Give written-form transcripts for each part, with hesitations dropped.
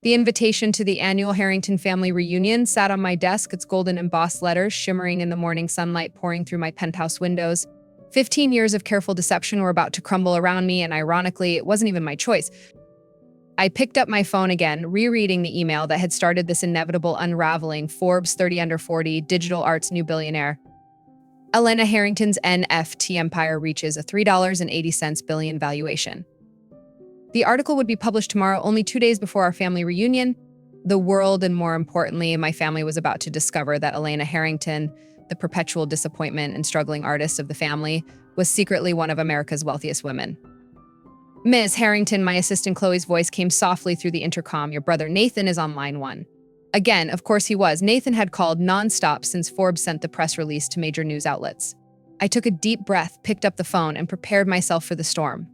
The invitation to the annual Harrington family reunion sat on my desk, its golden embossed letters shimmering in the morning sunlight pouring through my penthouse windows. 15 years of careful deception were about to crumble around me, and ironically, it wasn't even my choice. I picked up my phone again, rereading the email that had started this inevitable unraveling. Forbes 30 under 40, digital art's new billionaire. Elena Harrington's NFT empire reaches a $3.80 billion valuation. The article would be published tomorrow, only 2 days before our family reunion. The world, and more importantly, my family, was about to discover that Elena Harrington, the perpetual disappointment and struggling artist of the family, was secretly one of America's wealthiest women. Ms. Harrington, my assistant Chloe's voice came softly through the intercom. Your brother Nathan is on line 1. Again, of course he was. Nathan had called nonstop since Forbes sent the press release to major news outlets. I took a deep breath, picked up the phone, and prepared myself for the storm.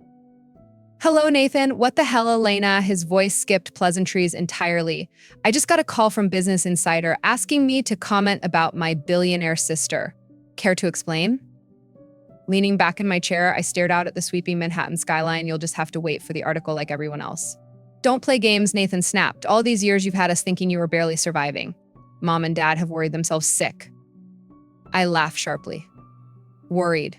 Hello, Nathan. What the hell, Elena? His voice skipped pleasantries entirely. I just got a call from Business Insider asking me to comment about my billionaire sister. Care to explain? Leaning back in my chair, I stared out at the sweeping Manhattan skyline. You'll just have to wait for the article like everyone else. Don't play games, Nathan snapped. All these years you've had us thinking you were barely surviving. Mom and Dad have worried themselves sick. I laughed sharply. Worried?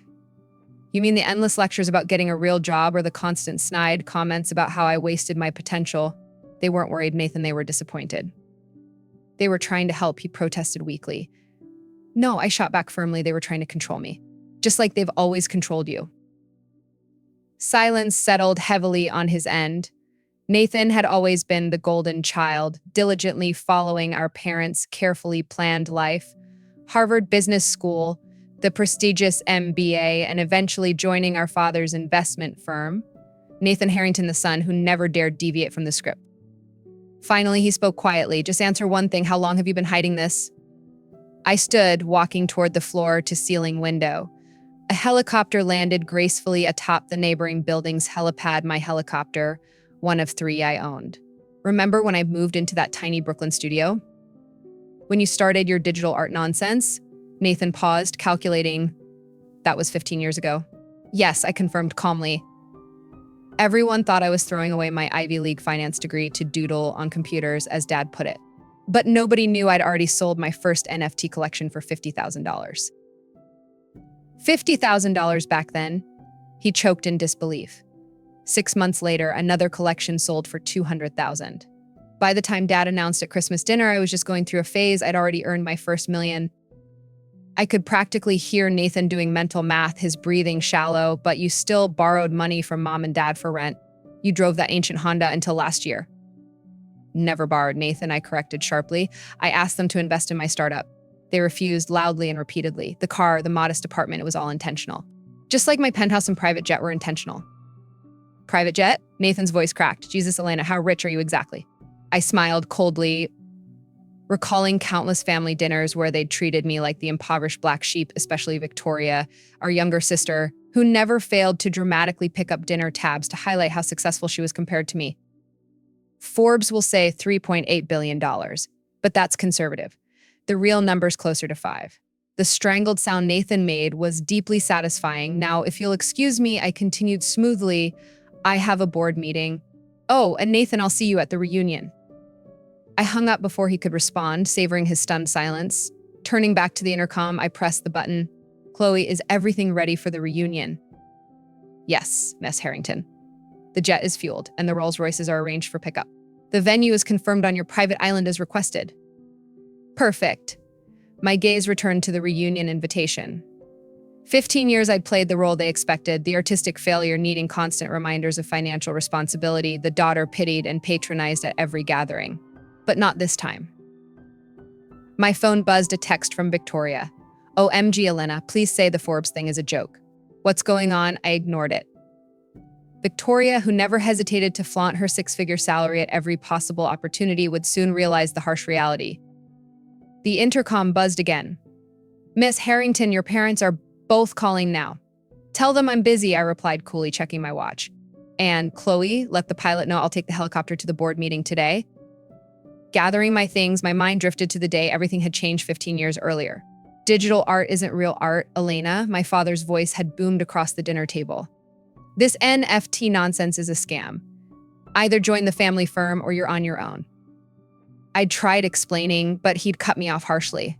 You mean the endless lectures about getting a real job or the constant snide comments about how I wasted my potential? They weren't worried, Nathan. They were disappointed. They were trying to help, he protested weakly. No, I shot back firmly. They were trying to control me, just like they've always controlled you. Silence settled heavily on his end. Nathan had always been the golden child, diligently following our parents' carefully planned life. Harvard Business School, the prestigious MBA, and eventually joining our father's investment firm. Nathan Harrington, the son who never dared deviate from the script. Finally, he spoke quietly. Just answer one thing. How long have you been hiding this? I stood, walking toward the floor-to-ceiling window. A helicopter landed gracefully atop the neighboring building's helipad. My helicopter, one of 3 I owned. Remember when I moved into that tiny Brooklyn studio? When you started your digital art nonsense? Nathan paused, calculating. That was 15 years ago. Yes, I confirmed calmly. Everyone thought I was throwing away my Ivy League finance degree to doodle on computers, as Dad put it. But nobody knew I'd already sold my first NFT collection for $50,000. $50,000 back then? He choked in disbelief. 6 months later, another collection sold for $200,000. By the time Dad announced at Christmas dinner I was just going through a phase, I'd already earned my first million. I could practically hear Nathan doing mental math, his breathing shallow. But you still borrowed money from Mom and Dad for rent. You drove that ancient Honda until last year. Never borrowed, Nathan, I corrected sharply. I asked them to invest in my startup. They refused loudly and repeatedly. The car, the modest apartment, it was all intentional. Just like my penthouse and private jet were intentional. Private jet? Nathan's voice cracked. Jesus, Elena, how rich are you exactly? I smiled coldly, recalling countless family dinners where they'd treated me like the impoverished black sheep, especially Victoria, our younger sister, who never failed to dramatically pick up dinner tabs to highlight how successful she was compared to me. Forbes will say $3.8 billion, but that's conservative. The real number's closer to 5. The strangled sound Nathan made was deeply satisfying. Now, if you'll excuse me, I continued smoothly. I have a board meeting. Oh, and Nathan, I'll see you at the reunion. I hung up before he could respond, savoring his stunned silence. Turning back to the intercom, I pressed the button. Chloe, is everything ready for the reunion? Yes, Miss Harrington. The jet is fueled, and the Rolls-Royces are arranged for pickup. The venue is confirmed on your private island as requested. Perfect. My gaze returned to the reunion invitation. 15 years I'd played the role they expected, the artistic failure needing constant reminders of financial responsibility, the daughter pitied and patronized at every gathering. But not this time. My phone buzzed a text from Victoria. OMG, Elena, please say the Forbes thing is a joke. What's going on? I ignored it. Victoria, who never hesitated to flaunt her 6-figure salary at every possible opportunity, would soon realize the harsh reality. The intercom buzzed again. Miss Harrington, your parents are both calling now. Tell them I'm busy, I replied coolly, checking my watch. And Chloe, let the pilot know I'll take the helicopter to the board meeting today. Gathering my things, my mind drifted to the day everything had changed 15 years earlier. Digital art isn't real art, Elena, my father's voice had boomed across the dinner table. This NFT nonsense is a scam. Either join the family firm or you're on your own. I tried explaining, but he'd cut me off harshly.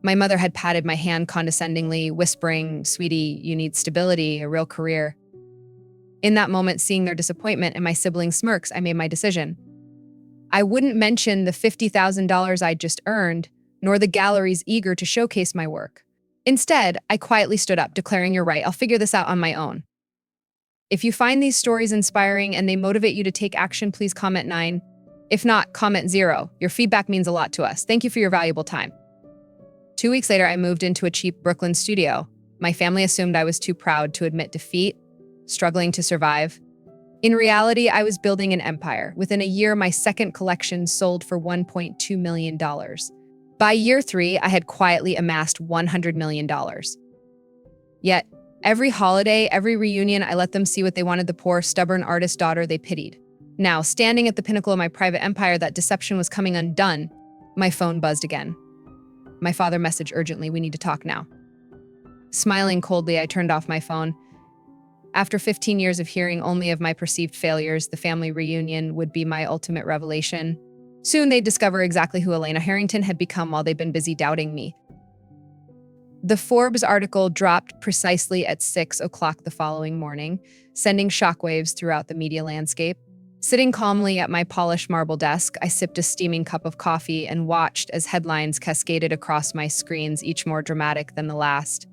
My mother had patted my hand condescendingly, whispering, "Sweetie, you need stability, a real career." In that moment, seeing their disappointment and my siblings' smirks, I made my decision. I wouldn't mention the $50,000 I'd just earned, nor the galleries eager to showcase my work. Instead, I quietly stood up, declaring, "You're right, I'll figure this out on my own." If you find these stories inspiring and they motivate you to take action, please comment 9. If not, comment 0. Your feedback means a lot to us. Thank you for your valuable time. 2 weeks later, I moved into a cheap Brooklyn studio. My family assumed I was too proud to admit defeat, struggling to survive. In reality, I was building an empire. Within a year, my second collection sold for $1.2 million. By year 3, I had quietly amassed $100 million. Yet, every holiday, every reunion, I let them see what they wanted, the poor, stubborn artist daughter they pitied. Now, standing at the pinnacle of my private empire, that deception was coming undone. My phone buzzed again. My father messaged urgently, "We need to talk now." Smiling coldly, I turned off my phone. After 15 years of hearing only of my perceived failures, the family reunion would be my ultimate revelation. Soon they'd discover exactly who Elena Harrington had become while they'd been busy doubting me. The Forbes article dropped precisely at 6 o'clock the following morning, sending shockwaves throughout the media landscape. Sitting calmly at my polished marble desk, I sipped a steaming cup of coffee and watched as headlines cascaded across my screens, each more dramatic than the last.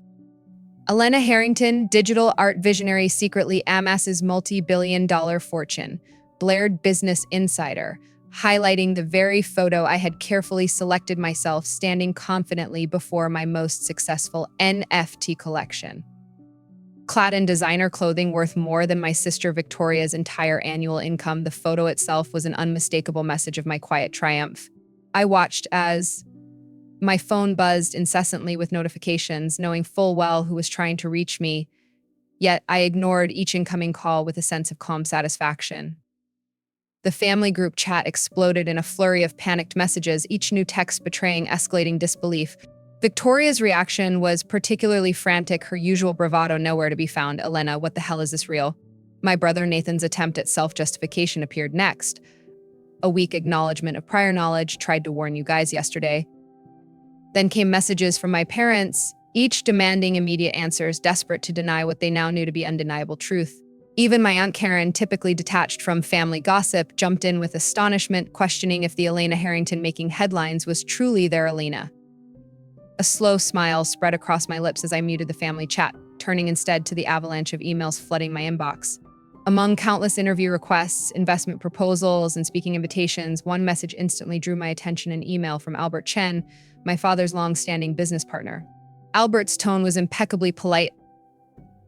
Elena Harrington, digital art visionary, secretly amasses multi-billion-dollar fortune. Blared Business Insider, highlighting the very photo I had carefully selected myself standing confidently before my most successful NFT collection. Clad in designer clothing worth more than my sister Victoria's entire annual income, the photo itself was an unmistakable message of my quiet triumph. I watched as my phone buzzed incessantly with notifications, knowing full well who was trying to reach me, yet I ignored each incoming call with a sense of calm satisfaction. The family group chat exploded in a flurry of panicked messages, each new text betraying escalating disbelief. Victoria's reaction was particularly frantic, her usual bravado nowhere to be found. "Elena, what the hell is this real?" My brother Nathan's attempt at self-justification appeared next. "A weak acknowledgement of prior knowledge, tried to warn you guys yesterday." Then came messages from my parents, each demanding immediate answers, desperate to deny what they now knew to be undeniable truth. Even my Aunt Karen, typically detached from family gossip, jumped in with astonishment, questioning if the Elena Harrington making headlines was truly their Elena. A slow smile spread across my lips as I muted the family chat, turning instead to the avalanche of emails flooding my inbox. Among countless interview requests, investment proposals, and speaking invitations, one message instantly drew my attention: an email from Albert Chun, my father's long-standing business partner. Albert's tone was impeccably polite,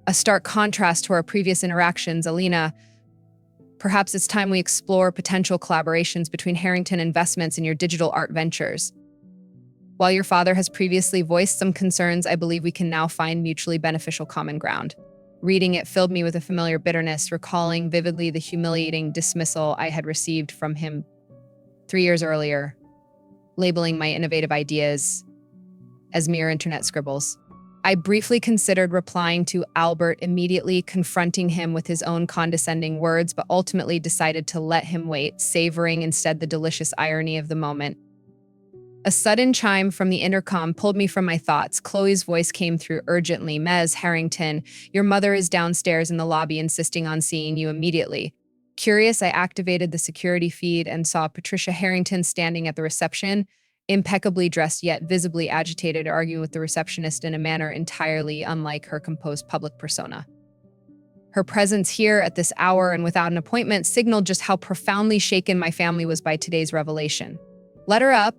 a stark contrast to our previous interactions. "Elena, perhaps it's time we explore potential collaborations between Harrington Investments and your digital art ventures. While your father has previously voiced some concerns, I believe we can now find mutually beneficial common ground." Reading it filled me with a familiar bitterness, recalling vividly the humiliating dismissal I had received from him 3 years earlier, labeling my innovative ideas as mere internet scribbles. I briefly considered replying to Albert immediately, confronting him with his own condescending words, but ultimately decided to let him wait, savoring instead the delicious irony of the moment. A sudden chime from the intercom pulled me from my thoughts. Chloe's voice came through urgently. "Ms. Harrington, your mother is downstairs in the lobby insisting on seeing you immediately." Curious, I activated the security feed and saw Patricia Harrington standing at the reception, impeccably dressed yet visibly agitated, arguing with the receptionist in a manner entirely unlike her composed public persona. Her presence here at this hour and without an appointment signaled just how profoundly shaken my family was by today's revelation. "Let her up,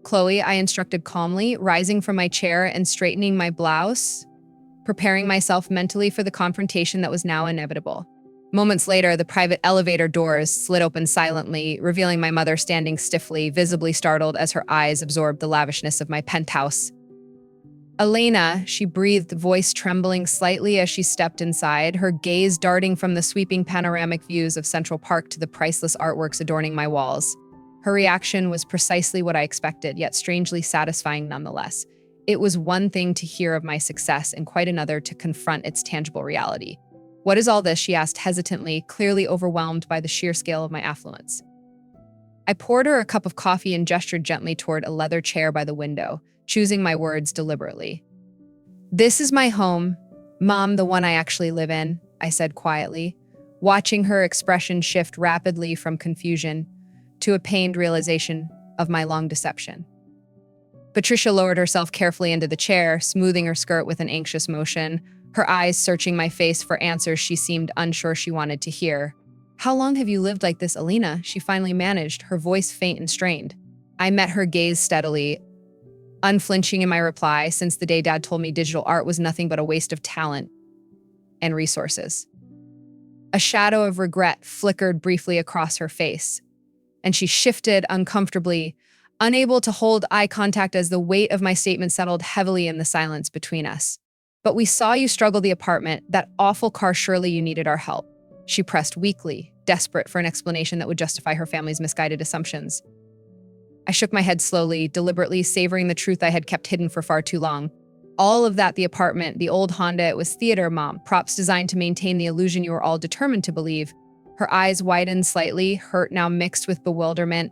Chloe," I instructed calmly, rising from my chair and straightening my blouse, preparing myself mentally for the confrontation that was now inevitable. Moments later, the private elevator doors slid open silently, revealing my mother standing stiffly, visibly startled as her eyes absorbed the lavishness of my penthouse. "Elena," she breathed, voice trembling slightly as she stepped inside, her gaze darting from the sweeping panoramic views of Central Park to the priceless artworks adorning my walls. Her reaction was precisely what I expected, yet strangely satisfying nonetheless. It was one thing to hear of my success and quite another to confront its tangible reality. "What is all this?" she asked hesitantly, clearly overwhelmed by the sheer scale of my affluence. I poured her a cup of coffee and gestured gently toward a leather chair by the window, choosing my words deliberately. "This is my home, Mom, the one I actually live in," I said quietly, watching her expression shift rapidly from confusion to a pained realization of my long deception. Patricia lowered herself carefully into the chair, smoothing her skirt with an anxious motion, her eyes searching my face for answers she seemed unsure she wanted to hear. "How long have you lived like this, Elena?" she finally managed, her voice faint and strained. I met her gaze steadily, unflinching in my reply, since the day Dad told me digital art was nothing but a waste of talent and resources. A shadow of regret flickered briefly across her face, and she shifted uncomfortably, unable to hold eye contact as the weight of my statement settled heavily in the silence between us. "But we saw you struggle the apartment. That awful car, surely you needed our help," she pressed weakly, desperate for an explanation that would justify her family's misguided assumptions. I shook my head slowly, deliberately savoring the truth I had kept hidden for far too long. "All of that, the apartment, the old Honda, it was theater, Mom. Props designed to maintain the illusion you were all determined to believe." Her eyes widened slightly, hurt now mixed with bewilderment,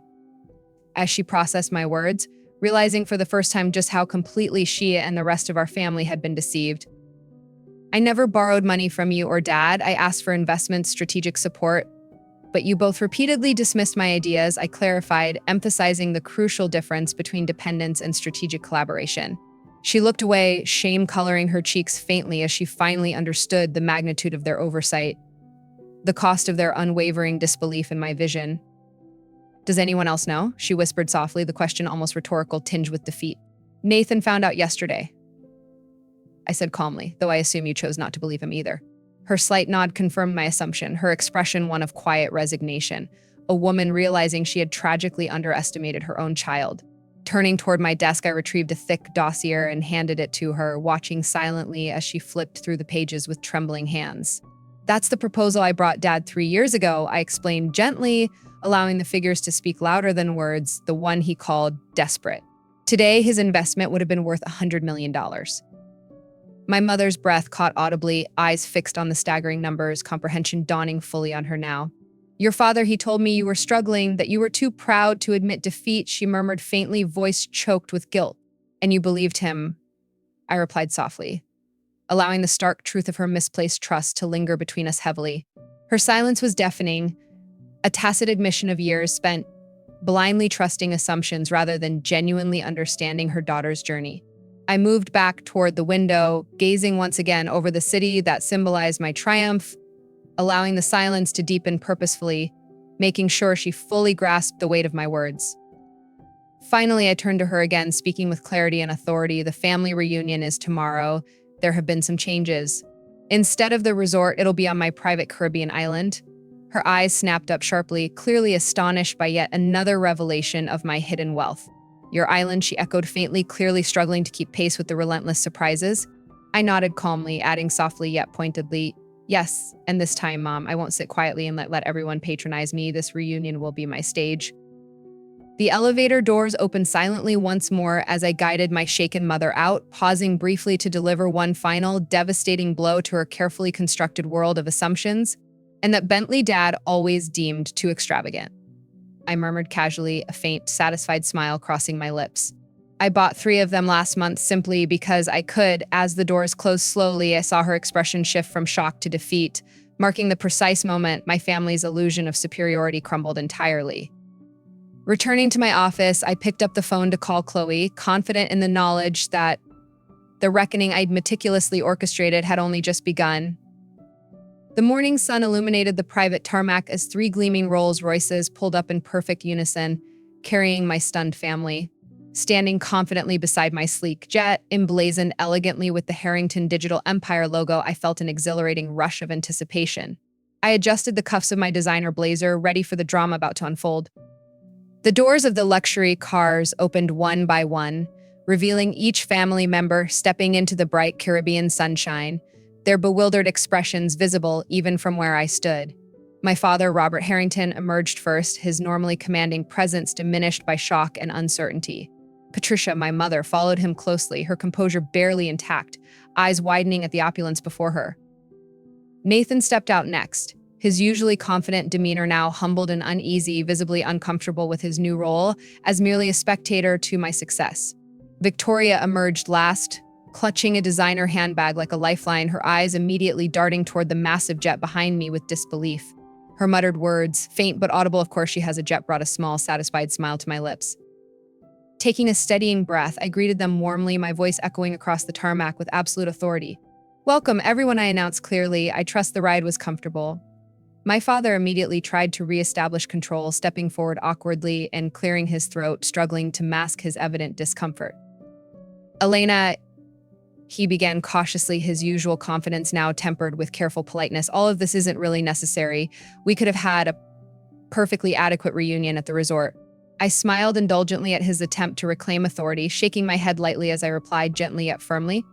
as she processed my words, realizing for the first time just how completely she and the rest of our family had been deceived. "I never borrowed money from you or Dad. I asked for investments, strategic support, but you both repeatedly dismissed my ideas," I clarified, emphasizing the crucial difference between dependence and strategic collaboration. She looked away, shame coloring her cheeks faintly as she finally understood the magnitude of their oversight, the cost of their unwavering disbelief in my vision. "Does anyone else know?" she whispered softly, the question almost rhetorical, tinged with defeat. "Nathan found out yesterday," I said calmly, though I assume you chose not to believe him either. Her slight nod confirmed my assumption, her expression one of quiet resignation, a woman realizing she had tragically underestimated her own child. Turning toward my desk, I retrieved a thick dossier and handed it to her, watching silently as she flipped through the pages with trembling hands. "That's the proposal I brought Dad 3 years ago," I explained gently, allowing the figures to speak louder than words, the one he called desperate. Today, his investment would have been worth $100 million. My mother's breath caught audibly, eyes fixed on the staggering numbers, comprehension dawning fully on her now. "Your father, he told me you were struggling, that you were too proud to admit defeat," she murmured faintly, voice choked with guilt. "And you believed him," I replied softly, allowing the stark truth of her misplaced trust to linger between us heavily. Her silence was deafening, a tacit admission of years spent blindly trusting assumptions rather than genuinely understanding her daughter's journey. I moved back toward the window, gazing once again over the city that symbolized my triumph, allowing the silence to deepen purposefully, making sure she fully grasped the weight of my words. Finally, I turned to her again, speaking with clarity and authority. "The family reunion is tomorrow. There have been some changes. Instead of the resort, it'll be on my private Caribbean island." Her eyes snapped up sharply, clearly astonished by yet another revelation of my hidden wealth. "Your island," she echoed faintly, clearly struggling to keep pace with the relentless surprises. I nodded calmly, adding softly yet pointedly, "Yes, and this time, Mom, I won't sit quietly and let everyone patronize me. This reunion will be my stage." The elevator doors opened silently once more as I guided my shaken mother out, pausing briefly to deliver one final, devastating blow to her carefully constructed world of assumptions, and that Bentley Dad always deemed too extravagant. I murmured casually, a faint, satisfied smile crossing my lips. "I bought 3 of them last month simply because I could." As the doors closed slowly, I saw her expression shift from shock to defeat, marking the precise moment my family's illusion of superiority crumbled entirely. Returning to my office, I picked up the phone to call Chloe, confident in the knowledge that the reckoning I'd meticulously orchestrated had only just begun. The morning sun illuminated the private tarmac as 3 gleaming Rolls-Royces pulled up in perfect unison, carrying my stunned family. Standing confidently beside my sleek jet, emblazoned elegantly with the Harrington Digital Empire logo, I felt an exhilarating rush of anticipation. I adjusted the cuffs of my designer blazer, ready for the drama about to unfold. The doors of the luxury cars opened one by one, revealing each family member stepping into the bright Caribbean sunshine, their bewildered expressions visible even from where I stood. My father, Robert Harrington, emerged first, his normally commanding presence diminished by shock and uncertainty. Patricia, my mother, followed him closely, her composure barely intact, eyes widening at the opulence before her. Nathan stepped out next, his usually confident demeanor now humbled and uneasy, visibly uncomfortable with his new role as merely a spectator to my success. Victoria emerged last, clutching a designer handbag like a lifeline, her eyes immediately darting toward the massive jet behind me with disbelief. Her muttered words, faint but audible, "Of course she has a jet," brought a small, satisfied smile to my lips. Taking a steadying breath, I greeted them warmly, my voice echoing across the tarmac with absolute authority. "Welcome, everyone," I announced clearly. "I trust the ride was comfortable." My father immediately tried to re-establish control, stepping forward awkwardly and clearing his throat, struggling to mask his evident discomfort. "Elena," he began cautiously, his usual confidence now tempered with careful politeness, "all of this isn't really necessary. We could have had a perfectly adequate reunion at the resort." I smiled indulgently at his attempt to reclaim authority, shaking my head lightly as I replied gently yet firmly,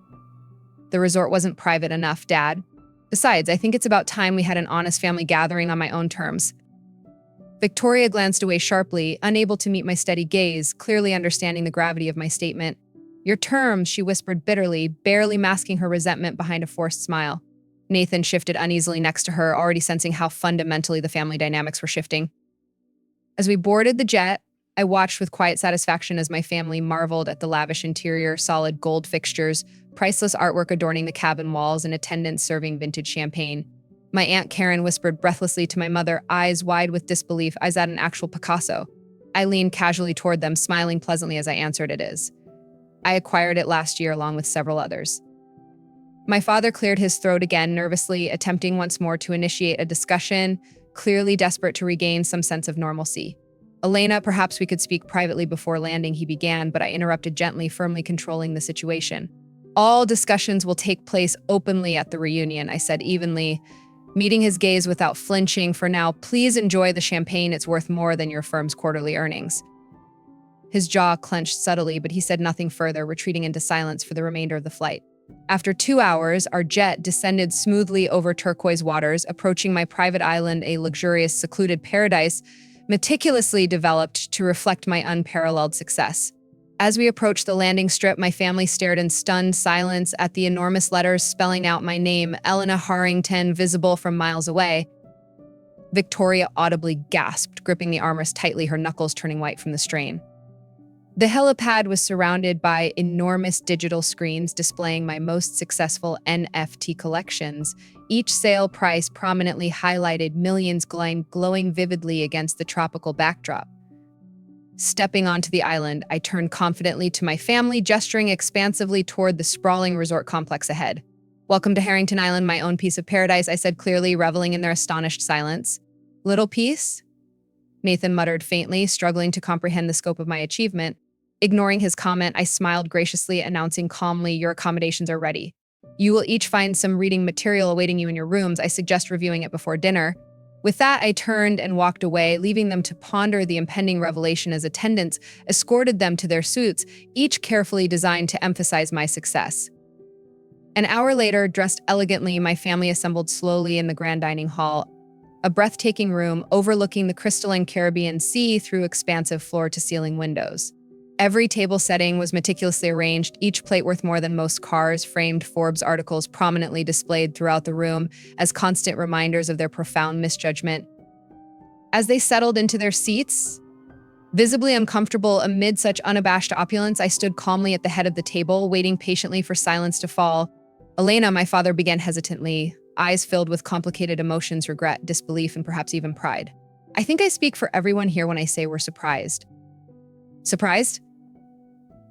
"The resort wasn't private enough, Dad. Besides, I think it's about time we had an honest family gathering on my own terms." Victoria glanced away sharply, unable to meet my steady gaze, clearly understanding the gravity of my statement. "Your terms," she whispered bitterly, barely masking her resentment behind a forced smile. Nathan shifted uneasily next to her, already sensing how fundamentally the family dynamics were shifting. As we boarded the jet, I watched with quiet satisfaction as my family marveled at the lavish interior, solid gold fixtures, priceless artwork adorning the cabin walls, and attendants serving vintage champagne. My Aunt Karen whispered breathlessly to my mother, eyes wide with disbelief, "Is that an actual Picasso?" I leaned casually toward them, smiling pleasantly as I answered, "It is. I acquired it last year along with several others." My father cleared his throat again, nervously, attempting once more to initiate a discussion, clearly desperate to regain some sense of normalcy. "Elena, perhaps we could speak privately before landing," he began, but I interrupted gently, firmly controlling the situation. "All discussions will take place openly at the reunion," I said evenly, meeting his gaze without flinching. "For now, please enjoy the champagne. It's worth more than your firm's quarterly earnings." His jaw clenched subtly, but he said nothing further, retreating into silence for the remainder of the flight. After 2 hours, our jet descended smoothly over turquoise waters, approaching my private island, a luxurious, secluded paradise meticulously developed to reflect my unparalleled success. As we approached the landing strip, my family stared in stunned silence at the enormous letters spelling out my name, Elena Harrington, visible from miles away. Victoria audibly gasped, gripping the armrest tightly, her knuckles turning white from the strain. The helipad was surrounded by enormous digital screens displaying my most successful NFT collections. Each sale price prominently highlighted, millions glowing vividly against the tropical backdrop. Stepping onto the island, I turned confidently to my family, gesturing expansively toward the sprawling resort complex ahead. "Welcome to Harrington Island, my own piece of paradise," I said clearly, reveling in their astonished silence. "Little piece?" Nathan muttered faintly, struggling to comprehend the scope of my achievement. Ignoring his comment, I smiled graciously, announcing calmly, "Your accommodations are ready. You will each find some reading material awaiting you in your rooms. I suggest reviewing it before dinner." With that, I turned and walked away, leaving them to ponder the impending revelation as attendants escorted them to their suites, each carefully designed to emphasize my success. An hour later, dressed elegantly, my family assembled slowly in the grand dining hall, a breathtaking room overlooking the crystalline Caribbean Sea through expansive floor-to-ceiling windows. Every table setting was meticulously arranged, each plate worth more than most cars, framed Forbes articles prominently displayed throughout the room as constant reminders of their profound misjudgment. As they settled into their seats, visibly uncomfortable amid such unabashed opulence, I stood calmly at the head of the table, waiting patiently for silence to fall. "Elena," my father began hesitantly, eyes filled with complicated emotions, regret, disbelief, and perhaps even pride. "I think I speak for everyone here when I say we're surprised." "Surprised?"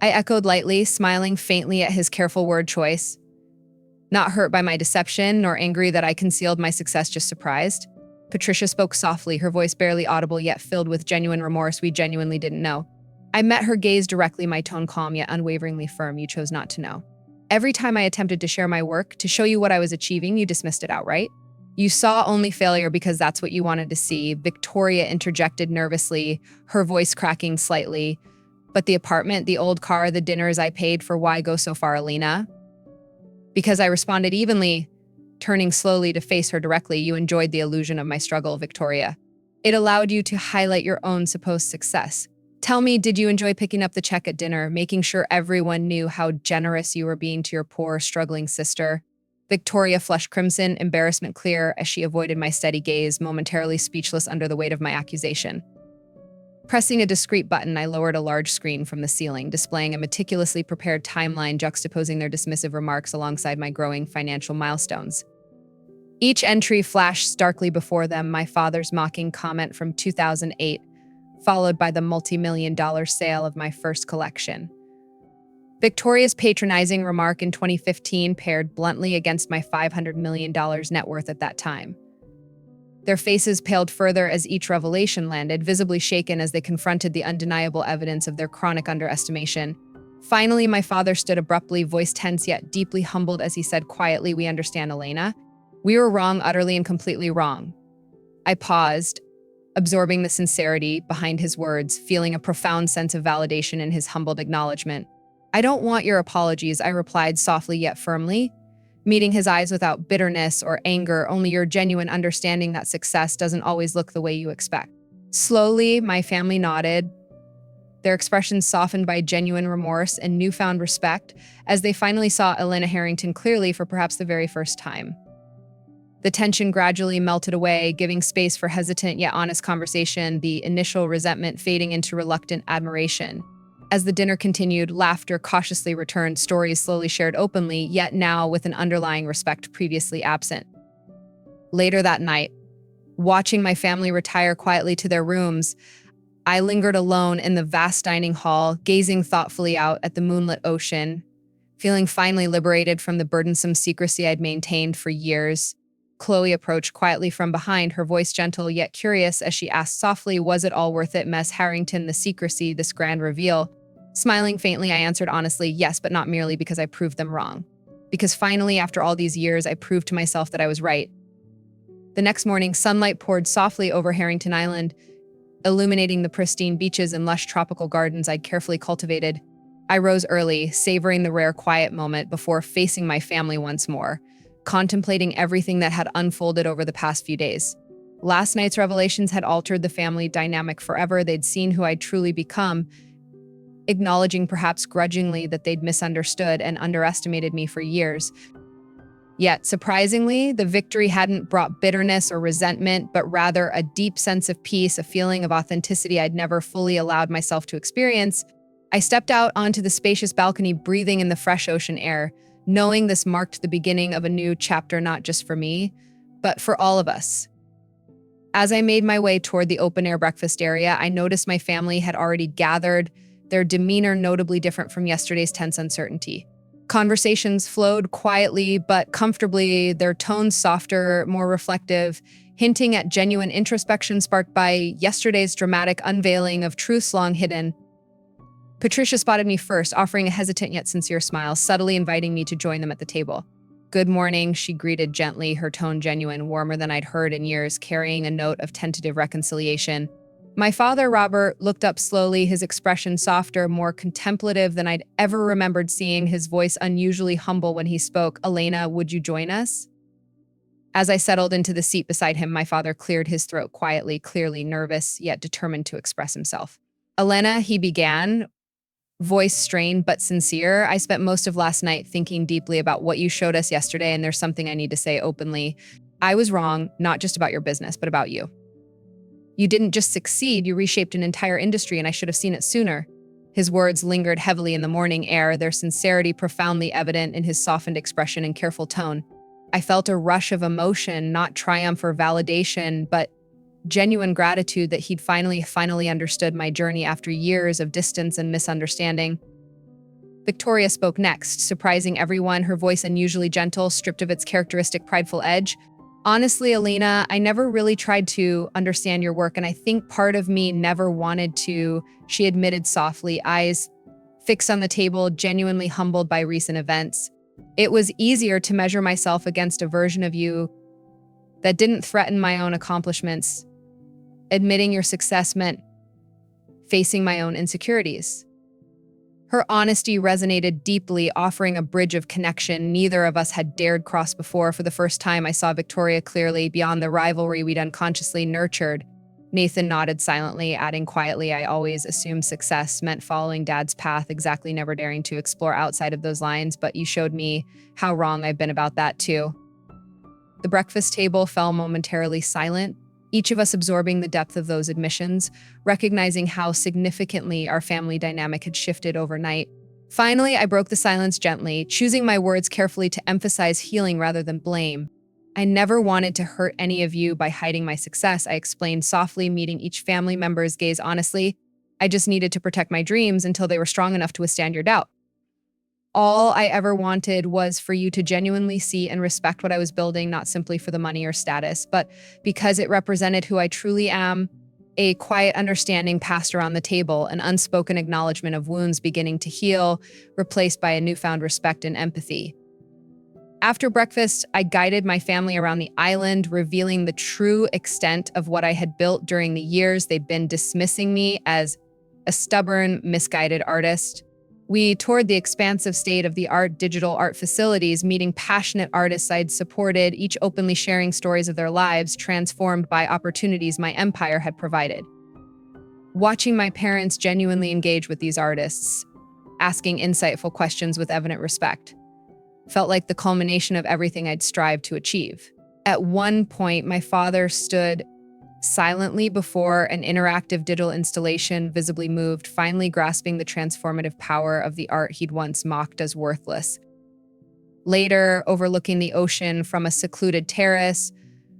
I echoed lightly, smiling faintly at his careful word choice. "Not hurt by my deception, nor angry that I concealed my success, just surprised." Patricia spoke softly, her voice barely audible yet filled with genuine remorse. "We genuinely didn't know." I met her gaze directly, my tone calm yet unwaveringly firm. "You chose not to know. Every time I attempted to share my work, to show you what I was achieving, you dismissed it outright. You saw only failure because that's what you wanted to see." Victoria interjected nervously, her voice cracking slightly. "But the apartment, the old car, the dinners I paid for, why go so far, Elena?" Because I responded evenly, turning slowly to face her directly. "You enjoyed the illusion of my struggle, Victoria. It allowed you to highlight your own supposed success. Tell me, did you enjoy picking up the check at dinner, making sure everyone knew how generous you were being to your poor, struggling sister?" Victoria flushed crimson, embarrassment clear as she avoided my steady gaze, momentarily speechless under the weight of my accusation. Pressing a discreet button, I lowered a large screen from the ceiling, displaying a meticulously prepared timeline juxtaposing their dismissive remarks alongside my growing financial milestones. Each entry flashed starkly before them, my father's mocking comment from 2008, followed by the multi-million-dollar sale of my first collection. Victoria's patronizing remark in 2015 paired bluntly against my $500 million net worth at that time. Their faces paled further as each revelation landed, visibly shaken as they confronted the undeniable evidence of their chronic underestimation. Finally, my father stood abruptly, voice tense yet deeply humbled as he said quietly, "We understand, Elena. We were wrong, utterly and completely wrong." I paused, absorbing the sincerity behind his words, feeling a profound sense of validation in his humbled acknowledgement. "I don't want your apologies," I replied softly yet firmly, meeting his eyes without bitterness or anger, only your genuine understanding that success doesn't always look the way you expect. Slowly, my family nodded, their expressions softened by genuine remorse and newfound respect as they finally saw Elena Harrington clearly for perhaps the very first time. The tension gradually melted away, giving space for hesitant yet honest conversation, the initial resentment fading into reluctant admiration. As the dinner continued, laughter cautiously returned, stories slowly shared openly, yet now with an underlying respect previously absent. Later that night, watching my family retire quietly to their rooms, I lingered alone in the vast dining hall, gazing thoughtfully out at the moonlit ocean, feeling finally liberated from the burdensome secrecy I'd maintained for years. Chloe approached quietly from behind, her voice gentle yet curious as she asked softly, "Was it all worth it, Miss Harrington, the secrecy, this grand reveal?" Smiling faintly, I answered honestly, "Yes, but not merely because I proved them wrong. Because finally, after all these years, I proved to myself that I was right." The next morning, sunlight poured softly over Harrington Island, illuminating the pristine beaches and lush tropical gardens I'd carefully cultivated. I rose early, savoring the rare quiet moment before facing my family once more, contemplating everything that had unfolded over the past few days. Last night's revelations had altered the family dynamic forever. They'd seen who I'd truly become, acknowledging perhaps grudgingly that they'd misunderstood and underestimated me for years. Yet, surprisingly, the victory hadn't brought bitterness or resentment, but rather a deep sense of peace, a feeling of authenticity I'd never fully allowed myself to experience. I stepped out onto the spacious balcony, breathing in the fresh ocean air, knowing this marked the beginning of a new chapter not just for me, but for all of us. As I made my way toward the open-air breakfast area, I noticed my family had already gathered, their demeanor notably different from yesterday's tense uncertainty. Conversations flowed quietly but comfortably, their tones softer, more reflective, hinting at genuine introspection sparked by yesterday's dramatic unveiling of truths long hidden. Patricia spotted me first, offering a hesitant yet sincere smile, subtly inviting me to join them at the table. "Good morning," she greeted gently, her tone genuine, warmer than I'd heard in years, carrying a note of tentative reconciliation. My father, Robert, looked up slowly, his expression softer, more contemplative than I'd ever remembered seeing, his voice unusually humble when he spoke. "Elena, would you join us?" As I settled into the seat beside him, my father cleared his throat quietly, clearly nervous, yet determined to express himself. "Elena," he began, voice strained but sincere, "I spent most of last night thinking deeply about what you showed us yesterday, and there's something I need to say openly. I was wrong, not just about your business, but about you. You didn't just succeed, you reshaped an entire industry, and I should have seen it sooner." His words lingered heavily in the morning air, their sincerity profoundly evident in his softened expression and careful tone. I felt a rush of emotion, not triumph or validation, but genuine gratitude that he'd finally understood my journey after years of distance and misunderstanding. Victoria spoke next, surprising everyone, her voice unusually gentle, stripped of its characteristic prideful edge. "Honestly, Elena, I never really tried to understand your work, and I think part of me never wanted to," she admitted softly, eyes fixed on the table, genuinely humbled by recent events. "It was easier to measure myself against a version of you that didn't threaten my own accomplishments. Admitting your success meant facing my own insecurities." Her honesty resonated deeply, offering a bridge of connection neither of us had dared cross before. For the first time, I saw Victoria clearly, beyond the rivalry we'd unconsciously nurtured. Nathan nodded silently, adding quietly, I always assumed success meant following Dad's path, exactly never daring to explore outside of those lines, but you showed me how wrong I've been about that too. The breakfast table fell momentarily silent, each of us absorbing the depth of those admissions, recognizing how significantly our family dynamic had shifted overnight. Finally, I broke the silence gently, choosing my words carefully to emphasize healing rather than blame. I never wanted to hurt any of you by hiding my success, I explained softly, meeting each family member's gaze honestly. I just needed to protect my dreams until they were strong enough to withstand your doubt. All I ever wanted was for you to genuinely see and respect what I was building, not simply for the money or status, but because it represented who I truly am. A quiet understanding passed around the table, an unspoken acknowledgement of wounds beginning to heal, replaced by a newfound respect and empathy. After breakfast, I guided my family around the island, revealing the true extent of what I had built during the years they'd been dismissing me as a stubborn, misguided artist. We toured the expansive state-of-the-art digital art facilities, meeting passionate artists I'd supported, each openly sharing stories of their lives transformed by opportunities my empire had provided. Watching my parents genuinely engage with these artists, asking insightful questions with evident respect, felt like the culmination of everything I'd strived to achieve. At one point, my father stood silently before an interactive digital installation, visibly moved, finally grasping the transformative power of the art he'd once mocked as worthless. Later, overlooking the ocean from a secluded terrace,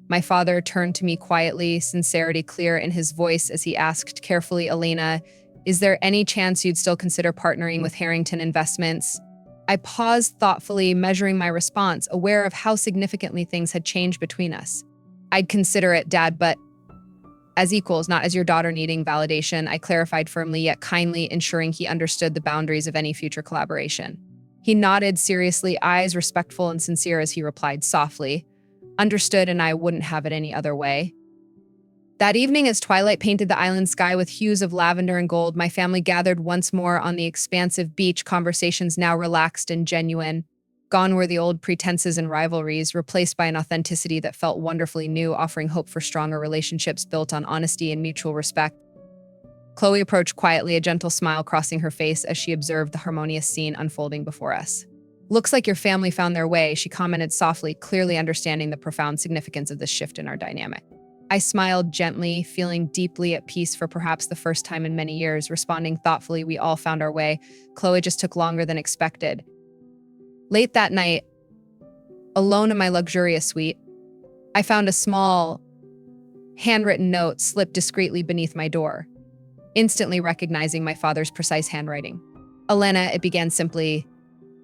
my father turned to me quietly, sincerity clear in his voice as he asked carefully, Elena, is there any chance you'd still consider partnering with Harrington Investments? I paused thoughtfully, measuring my response, aware of how significantly things had changed between us. I'd consider it, Dad, but as equals, not as your daughter needing validation, I clarified firmly yet kindly, ensuring he understood the boundaries of any future collaboration. He nodded seriously, eyes respectful and sincere as he replied softly, understood, and I wouldn't have it any other way. That evening, as twilight painted the island sky with hues of lavender and gold, my family gathered once more on the expansive beach, conversations now relaxed and genuine. Gone were the old pretenses and rivalries, replaced by an authenticity that felt wonderfully new, offering hope for stronger relationships built on honesty and mutual respect. Chloe approached quietly, a gentle smile crossing her face as she observed the harmonious scene unfolding before us. Looks like your family found their way, she commented softly, clearly understanding the profound significance of this shift in our dynamic. I smiled gently, feeling deeply at peace for perhaps the first time in many years, responding thoughtfully, we all found our way. Chloe just took longer than expected. Late that night, alone in my luxurious suite, I found a small, handwritten note slipped discreetly beneath my door, instantly recognizing my father's precise handwriting. Elena, it began simply,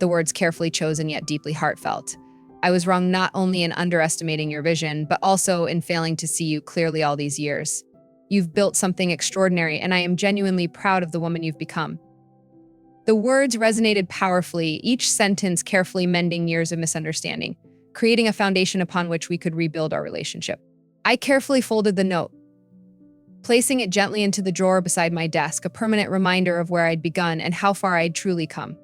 the words carefully chosen yet deeply heartfelt. I was wrong not only in underestimating your vision, but also in failing to see you clearly all these years. You've built something extraordinary, and I am genuinely proud of the woman you've become. The words resonated powerfully, each sentence carefully mending years of misunderstanding, creating a foundation upon which we could rebuild our relationship. I carefully folded the note, placing it gently into the drawer beside my desk, a permanent reminder of where I'd begun and how far I'd truly come.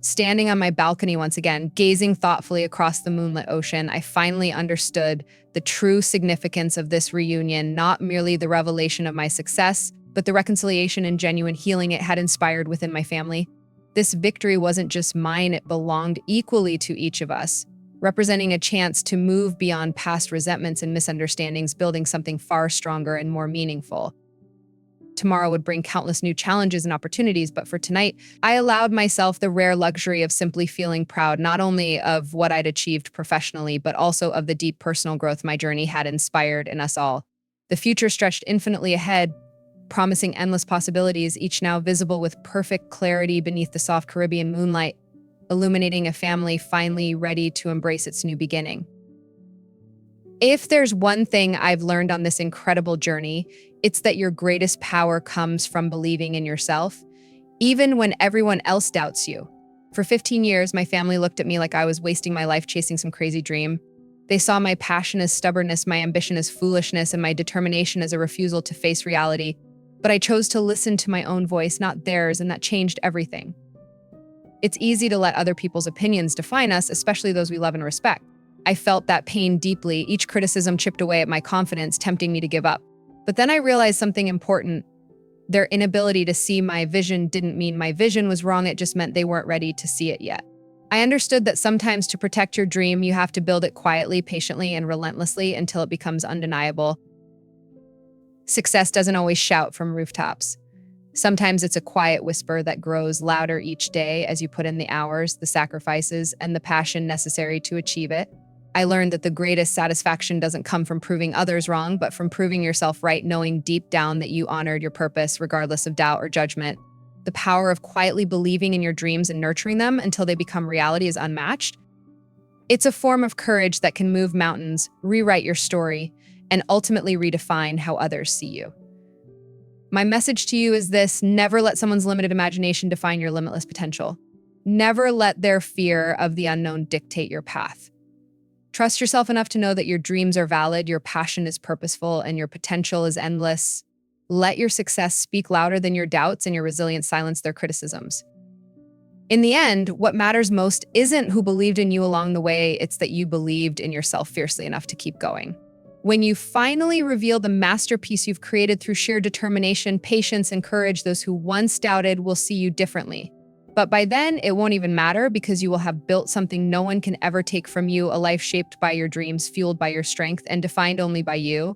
Standing on my balcony once again, gazing thoughtfully across the moonlit ocean, I finally understood the true significance of this reunion, not merely the revelation of my success, but the reconciliation and genuine healing it had inspired within my family. This victory wasn't just mine, it belonged equally to each of us, representing a chance to move beyond past resentments and misunderstandings, building something far stronger and more meaningful. Tomorrow would bring countless new challenges and opportunities, but for tonight, I allowed myself the rare luxury of simply feeling proud, not only of what I'd achieved professionally, but also of the deep personal growth my journey had inspired in us all. The future stretched infinitely ahead, promising endless possibilities, each now visible with perfect clarity beneath the soft Caribbean moonlight, illuminating a family finally ready to embrace its new beginning. If there's one thing I've learned on this incredible journey, it's that your greatest power comes from believing in yourself, even when everyone else doubts you. For 15 years, my family looked at me like I was wasting my life chasing some crazy dream. They saw my passion as stubbornness, my ambition as foolishness, and my determination as a refusal to face reality. But I chose to listen to my own voice, not theirs, and that changed everything. It's easy to let other people's opinions define us, especially those we love and respect. I felt that pain deeply. Each criticism chipped away at my confidence, tempting me to give up. But then I realized something important. Their inability to see my vision didn't mean my vision was wrong, it just meant they weren't ready to see it yet. I understood that sometimes to protect your dream, you have to build it quietly, patiently, and relentlessly until it becomes undeniable. Success doesn't always shout from rooftops. Sometimes it's a quiet whisper that grows louder each day as you put in the hours, the sacrifices, and the passion necessary to achieve it. I learned that the greatest satisfaction doesn't come from proving others wrong, but from proving yourself right, knowing deep down that you honored your purpose regardless of doubt or judgment. The power of quietly believing in your dreams and nurturing them until they become reality is unmatched. It's a form of courage that can move mountains, rewrite your story, and ultimately redefine how others see you. My message to you is this: never let someone's limited imagination define your limitless potential. Never let their fear of the unknown dictate your path. Trust yourself enough to know that your dreams are valid, your passion is purposeful, and your potential is endless. Let your success speak louder than your doubts and your resilience silence their criticisms. In the end, what matters most isn't who believed in you along the way, it's that you believed in yourself fiercely enough to keep going. When you finally reveal the masterpiece you've created through sheer determination, patience, and courage, those who once doubted will see you differently. But by then, it won't even matter because you will have built something no one can ever take from you, a life shaped by your dreams, fueled by your strength, and defined only by you.